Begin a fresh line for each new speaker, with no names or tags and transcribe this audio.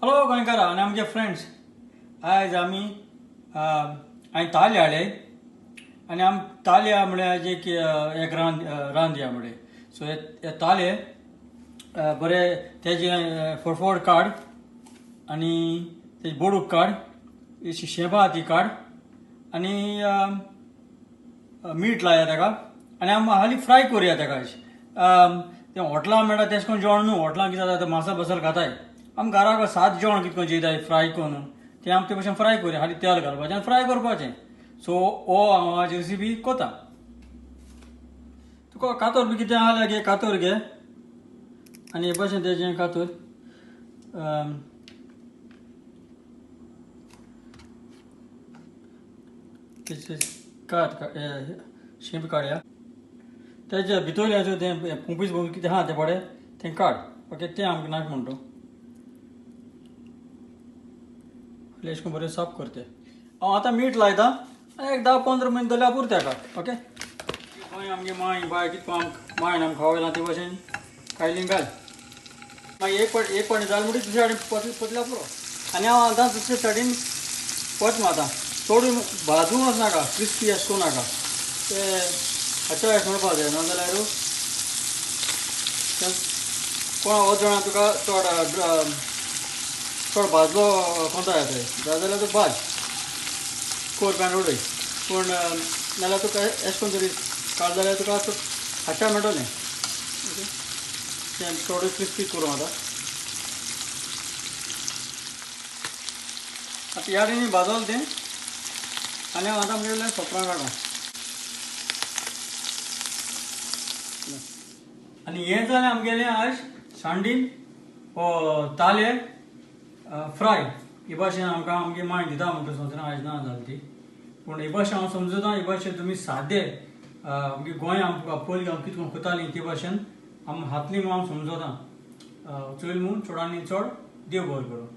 Hello गोंयकारा आनी आमचे friends, आयज आमी हांवें ताले हाडले आनी ताले म्हळ्यार आज एक रांदया म्हळें. सो हे ताले बरे तेजे फडफड काड आनी तेजे बोडूक काड, शेंपा ती काड आनी मीठ लाया ताका आनी आमी हाली फ्राय करुया ताका. तें हॉटलां मेळटा तेश कोन्न जेवण न्हू. हॉटलां कितें जाता मसाला बसाल खाताय. आमी घरा सात जेवण कितको जेयताय फ्राय करून तें आमी ते भशेन फ्राय करुया. हाली तेल घालपाचें आनी फ्राय करपाचें. सो हो हांव आज रेसिपी कोता. तुका कातोर बी कितें आहा जाल्यार घे, कातोर घे आनी हे भशेन तेजें कातोर शेंप काडया. तेजे भितर तें पुंपीस कितें आहा तें पडे तें काड. ओके, तें आमकां नाका म्हणटा. अशें करून बरें साफ करते. हांव आतां मीठ लायता आनी एक 10-15 मिनट दवरल्यार पुरो ताका. ओके, खंय आमगे माय बाय कितको मायन आमी खावयला ते भशेन कायलीं घाल. मागीर एक पाटी जाल म्हणटी दुसऱ्या वाटेन पतल्यार पुरो. आनी हांव आतां दुसरे सायडीन पत मारता. चड भाजूंक वचनाका, क्रिस्पी अशें करूं नाका. ते हाच्या वेळेस म्हणपाक जाय नाजाल्यार कोणा हो जाणा तुका चड भाजलो कोणता येता जाल्यार तूं भाज कोरप्यान उडय. पूण नाल्यार तुका अशें करून तरी काड जाल्यार तुका हाच्या मेळटलें. ओके, तें थोडें क्रिस्पी करूं आतां. आतां ह्या वटेन भाजलें तें आनी हांव आतां म्हणल्यार सोपरां काडूं. आनी हें जालें आमगेलें आज सांडीन ताले फ्राय. ही भाशेन आमकां आमगे माय दिता म्हणटा सोंसरां आज ना जाली ती. पूण ही भाशा हांव समजता. ही भाशेन तुमी सादे आमगे गोंय आमकां पयलीं हांव कितें करतालीं ते भाशेन आमी हातली म्हूण हांव समजता. चल म्हूण चडांनी चड देव बरें करूं.